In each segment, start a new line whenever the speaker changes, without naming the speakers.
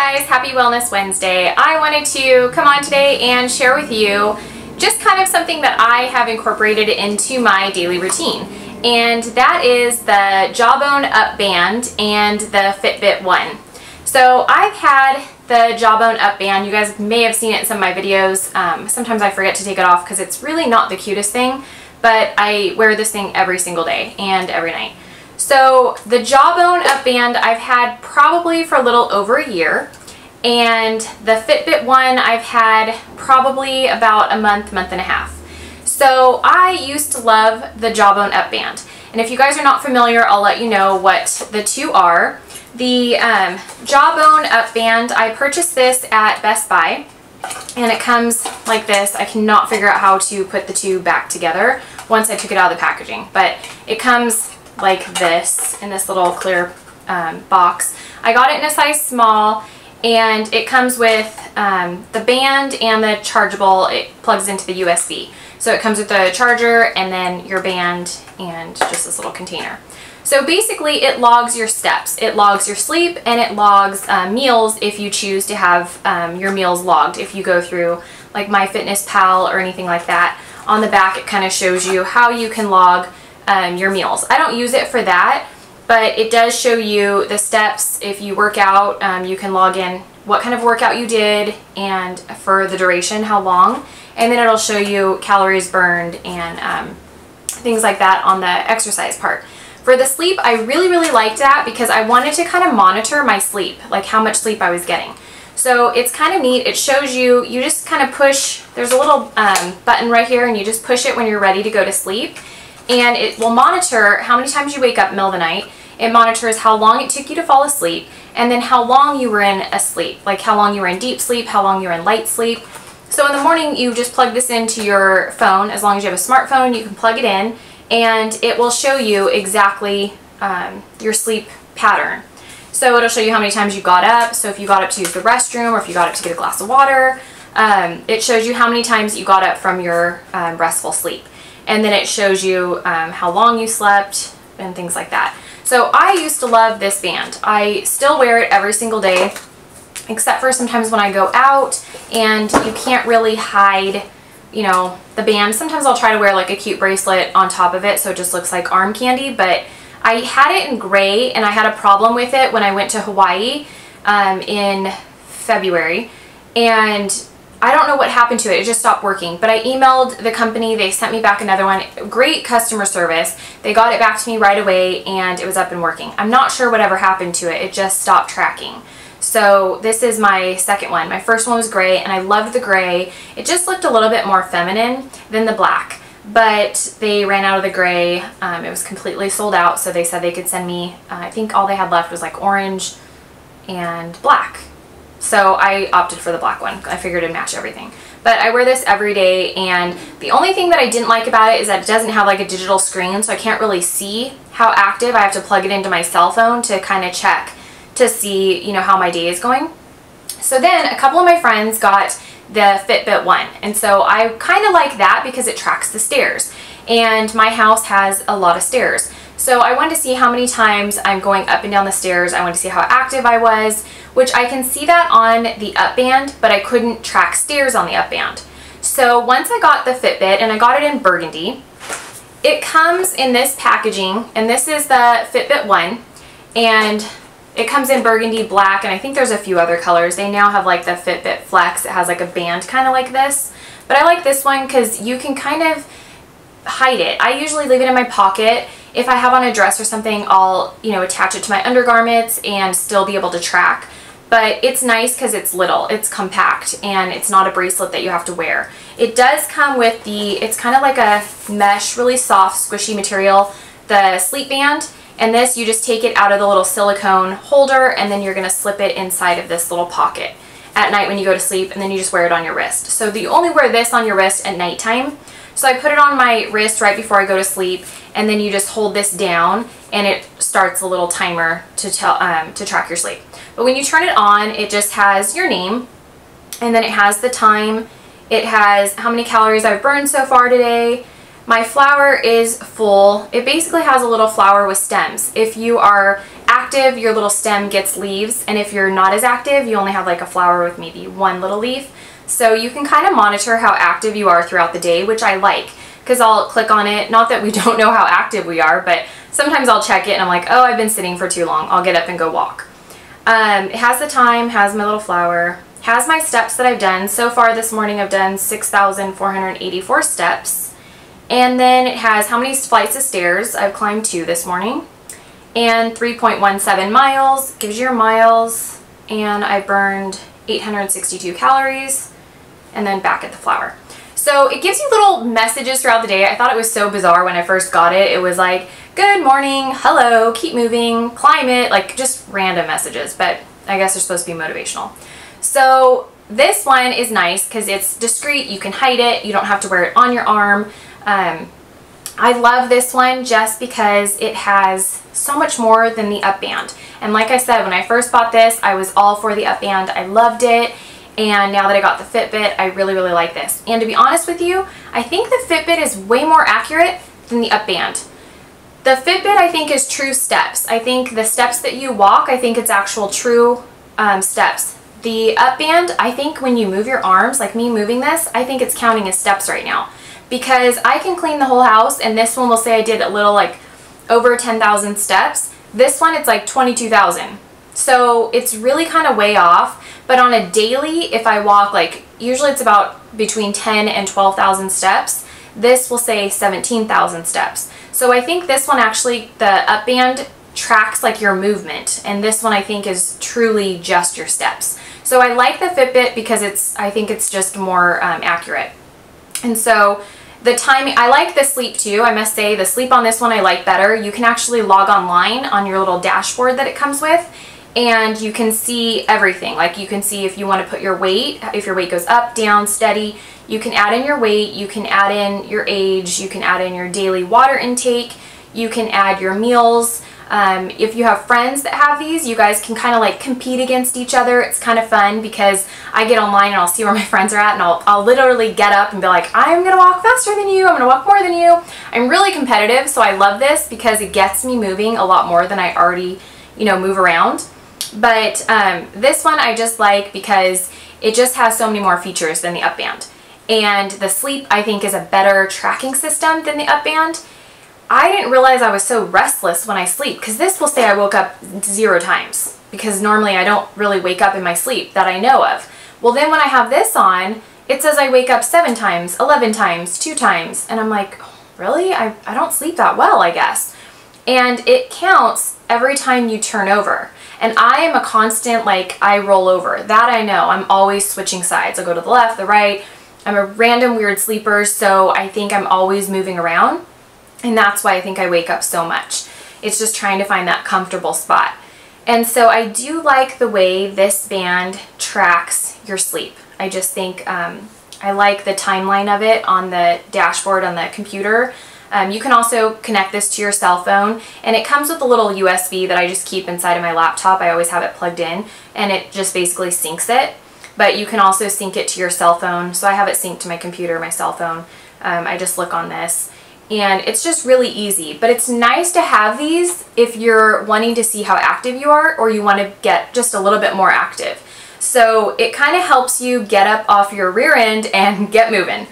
guys, happy Wellness Wednesday. I wanted to come on today and share with you just kind of something that I have incorporated into my daily routine. And that is the Jawbone Up band and the Fitbit One. So I've had the Jawbone Up band. You guys may have seen it in some of my videos. Sometimes I forget to take it off because it's really not the cutest thing, but I wear this thing every single day and every night. So the Jawbone Up band I've had probably for a little over a year, and the Fitbit One I've had probably about a month and a half. So I used to love the Jawbone Up band, and if you guys are not familiar, I'll let you know what the two are. The Jawbone Up band, I purchased this at Best Buy, and it comes like this. I cannot figure out how to put the two back together once I took it out of the packaging, but it comes like this in this little clear box. I got it in a size small, and it comes with the band and the chargeable. It plugs into the USB. So it comes with the charger and then your band and just this little container. So basically it logs your steps, it logs your sleep, and it logs meals if you choose to have your meals logged. If you go through like MyFitnessPal or anything like that, on the back it kind of shows you how you can log your meals. I don't use it for that, but it does show you the steps. If you work out, you can log in what kind of workout you did and for the duration, how long, and then it'll show you calories burned and things like that on the exercise part. For the sleep, I really liked that because I wanted to kind of monitor my sleep, like how much sleep I was getting. So it's kind of neat. It shows you, you just kind of push, there's a little button right here, and you just push it when you're ready to go to sleep. And it will monitor how many times you wake up in the middle of the night. It monitors how long it took you to fall asleep, and then how long you were in asleep, like how long you were in deep sleep, how long you were in light sleep. So in the morning, you just plug this into your phone. As long as you have a smartphone, you can plug it in, and it will show you exactly your sleep pattern. So it'll show you how many times you got up. So if you got up to use the restroom, or if you got up to get a glass of water, it shows you how many times you got up from your restful sleep. And then it shows you how long you slept and things like that. So I used to love this band. I still wear it every single day, except for sometimes when I go out and you can't really hide, you know, the band. Sometimes I'll try to wear like a cute bracelet on top of it so it just looks like arm candy, but I had it in gray and I had a problem with it when I went to Hawaii in February, and I don't know what happened to it. It just stopped working. But I emailed the company. They sent me back another one. Great customer service. They got it back to me right away, and it was up and working. I'm not sure whatever happened to it. It just stopped tracking. So this is my second one. My first one was gray, and I loved the gray. It just looked a little bit more feminine than the black. But they ran out of the gray. It was completely sold out, so they said they could send me, I think all they had left was like orange and black. So I opted for the black one. I figured it'd match everything. But I wear this every day, and the only thing that I didn't like about it is that it doesn't have like a digital screen, so I can't really see how active. I have to plug it into my cell phone to kind of check to see, you know, how my day is going. So then a couple of my friends got the Fitbit One, and so I kind of like that because it tracks the stairs, and my house has a lot of stairs. So I wanted to see how many times I'm going up and down the stairs. I wanted to see how active I was, which I can see that on the Up band, but I couldn't track stairs on the Up band. So once I got the Fitbit, and I got it in burgundy, it comes in this packaging, and this is the Fitbit One, and it comes in burgundy, black, and I think there's a few other colors. They now have like the Fitbit Flex. It has like a band kind of like this, but I like this one because you can kind of hide it. I usually leave it in my pocket. If I have on a dress or something, I'll, you know, attach it to my undergarments and still be able to track. But it's nice because it's little, it's compact, and it's not a bracelet that you have to wear. It does come with the, it's kind of like a mesh, really soft, squishy material, the sleep band, and this, you just take it out of the little silicone holder, and then you're going to slip it inside of this little pocket at night when you go to sleep, and then you just wear it on your wrist. So you only wear this on your wrist at nighttime. So I put it on my wrist right before I go to sleep, and then you just hold this down, and it starts a little timer to track your sleep. But when you turn it on, it just has your name, and then it has the time. It has how many calories I've burned so far today. My flower is full. It basically has a little flower with stems. If you are active active, your little stem gets leaves, and if you're not as active, you only have like a flower with maybe one little leaf. So you can kind of monitor how active you are throughout the day, which I like, because I'll click on it. Not that we don't know how active we are, but sometimes I'll check it and I'm like, oh, I've been sitting for too long. I'll get up and go walk. It has the time, has my little flower, has my steps that I've done. So far this morning I've done 6,484 steps. And then it has how many flights of stairs. I've climbed 2 this morning. And 3.17 miles, gives you your miles. And I burned 862 calories. And then back at the flower. So it gives you little messages throughout the day. I thought it was so bizarre when I first got it. It was like, good morning, hello, keep moving, climb it, like just random messages, but I guess they're supposed to be motivational. So this one is nice because it's discreet, you can hide it, you don't have to wear it on your arm. I love this one just because it has so much more than the Up Band. And like I said, when I first bought this, I was all for the Up Band. I loved it. And now that I got the Fitbit, I really, really like this. And to be honest with you, I think the Fitbit is way more accurate than the Up Band. The Fitbit, I think, is true steps. I think the steps that you walk, I think it's actual true steps. The Up Band, I think when you move your arms, like me moving this, I think it's counting as steps right now. Because I can clean the whole house, and this one will say I did a little, like, over 10,000 steps. This one, it's like 22,000. So it's really kind of way off. But on a daily, if I walk, like, usually it's about between 10 and 12,000 steps. This will say 17,000 steps. So I think this one actually, the Up Band tracks like your movement, and this one I think is truly just your steps. So I like the Fitbit because I think it's just more accurate. And so the timing, I like the sleep too. I must say the sleep on this one I like better. You can actually log online on your little dashboard that it comes with, and you can see everything. Like you can see if you want to put your weight, if your weight goes up, down, steady. You can add in your weight, you can add in your age, you can add in your daily water intake, you can add your meals. If you have friends that have these, you guys can kind of like compete against each other. It's kind of fun because I get online and I'll see where my friends are at, and I'll literally get up and be like, I'm going to walk faster than you, I'm going to walk more than you. I'm really competitive, so I love this because it gets me moving a lot more than I already, move around. But this one I just like because it just has so many more features than the Up Band. And the sleep, I think, is a better tracking system than the Up Band. I didn't realize I was so restless when I sleep, because this will say I woke up 0 times, because normally I don't really wake up in my sleep that I know of. Well, then when I have this on, it says I wake up 7 times, 11 times, 2 times, and I'm like, oh, really? I don't sleep that well, I guess. And it counts every time you turn over. And I am a constant, like, I roll over. That I know. I'm always switching sides. I'll go to the left, the right. I'm a random weird sleeper, so I think I'm always moving around. And that's why I think I wake up so much. It's just trying to find that comfortable spot. And so I do like the way this band tracks your sleep. I just think I like the timeline of it on the dashboard on the computer. You can also connect this to your cell phone, and it comes with a little USB that I just keep inside of my laptop. I always have it plugged in, and it just basically syncs it. But you can also sync it to your cell phone. So I have it synced to my computer, my cell phone. I just look on this, and it's just really easy. But it's nice to have these if you're wanting to see how active you are, or you want to get just a little bit more active. So it kind of helps you get up off your rear end and get moving.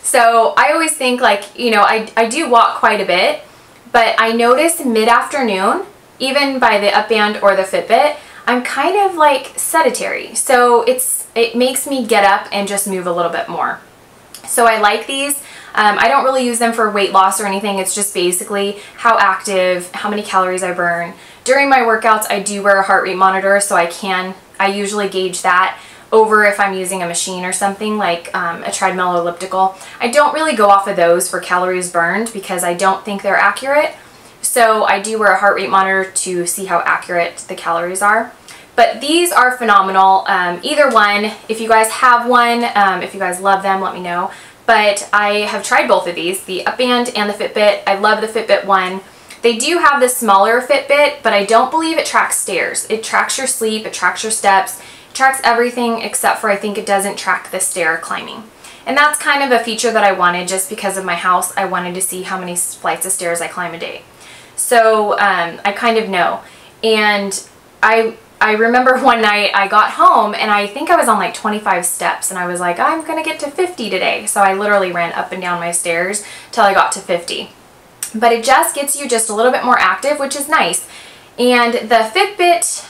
So I always think, like, I do walk quite a bit, but I notice mid-afternoon, even by the Up Band or the Fitbit, I'm kind of like sedentary. So it makes me get up and just move a little bit more. So I like these. I don't really use them for weight loss or anything. It's just basically how active, how many calories I burn. During my workouts, I do wear a heart rate monitor, so I usually gauge that over if I'm using a machine or something like a treadmill or elliptical. I don't really go off of those for calories burned because I don't think they're accurate. So I do wear a heart rate monitor to see how accurate the calories are. But these are phenomenal. Either one, if you guys have one, if you guys love them, let me know. But I have tried both of these, the Up Band and the Fitbit. I love the Fitbit One. They do have the smaller Fitbit, but I don't believe it tracks stairs. It tracks your sleep, it tracks your steps, it tracks everything except for I think it doesn't track the stair climbing. And that's kind of a feature that I wanted just because of my house. I wanted to see how many flights of stairs I climb a day. So I kind of know. And I remember one night I got home and I think I was on like 25 steps and I was like, I'm gonna get to 50 today. So I literally ran up and down my stairs till I got to 50. But it just gets you just a little bit more active, which is nice. And the Fitbit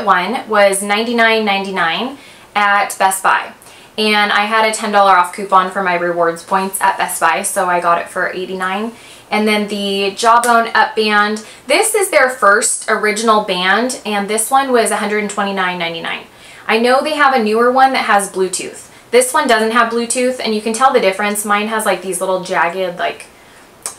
One was $99.99 at Best Buy. And I had a $10 off coupon for my rewards points at Best Buy, so I got it for $89. And then the Jawbone Up band, this is their first original band, and this one was $129.99. I know they have a newer one that has Bluetooth. This one doesn't have Bluetooth, and you can tell the difference. Mine has like these little jagged, like,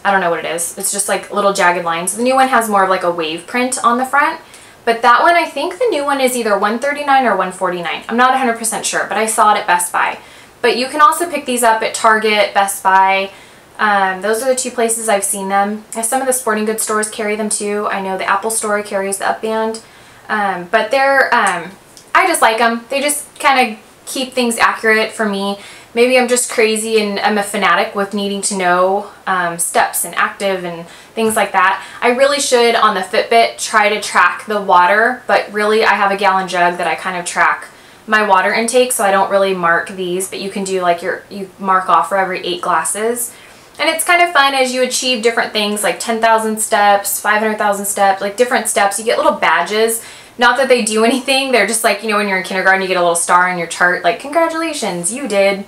I don't know what it is. It's just like little jagged lines. The new one has more of like a wave print on the front. But that one, I think the new one is either $139 or $149. I'm not 100% sure, but I saw it at Best Buy. But you can also pick these up at Target, Best Buy. Those are the two places I've seen them. Some of the sporting goods stores carry them too. I know the Apple store carries the Up band. But they're, I just like them. They just kind of keep things accurate for me. Maybe I'm just crazy and I'm a fanatic with needing to know steps and active and things like that. I really should on the Fitbit try to track the water, but really I have a gallon jug that I kind of track my water intake, so I don't really mark these, but you can do like you mark off for every 8 glasses. And it's kind of fun as you achieve different things like 10,000 steps, 500,000 steps, like different steps. You get little badges. Not that they do anything. They're just like, you know, when you're in kindergarten, you get a little star on your chart, like, congratulations, you did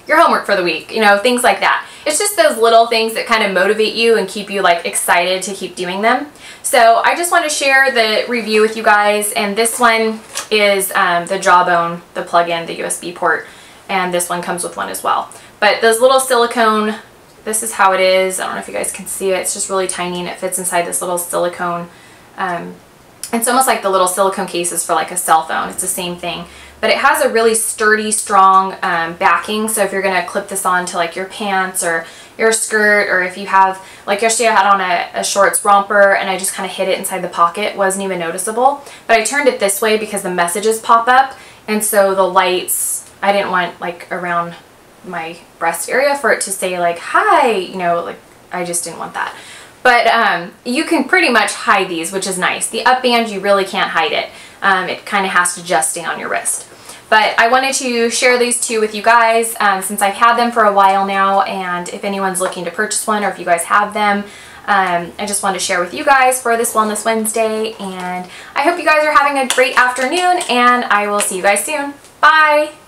your homework for the week, you know, things like that. It's just those little things that kind of motivate you and keep you like excited to keep doing them. So I just want to share the review with you guys, and this one is the Jawbone, the plug-in, the USB port, and this one comes with one as well. But those little silicone, this is how it is. I don't know if you guys can see it. It's just really tiny and it fits inside this little silicone. It's almost like the little silicone cases for like a cell phone. It's the same thing. But it has a really sturdy, strong backing. So if you're going to clip this on to like your pants or your skirt, or if you have, like yesterday I had on a shorts romper and I just kind of hid it inside the pocket, wasn't even noticeable. But I turned it this way because the messages pop up. And so the lights, I didn't want like around my breast area for it to say like, hi, you know, like I just didn't want that. But you can pretty much hide these, which is nice. The Up band, you really can't hide it. It kind of has to just stay on your wrist. But I wanted to share these two with you guys since I've had them for a while now, and if anyone's looking to purchase one or if you guys have them, I just wanted to share with you guys for this Wellness Wednesday, and I hope you guys are having a great afternoon, and I will see you guys soon. Bye!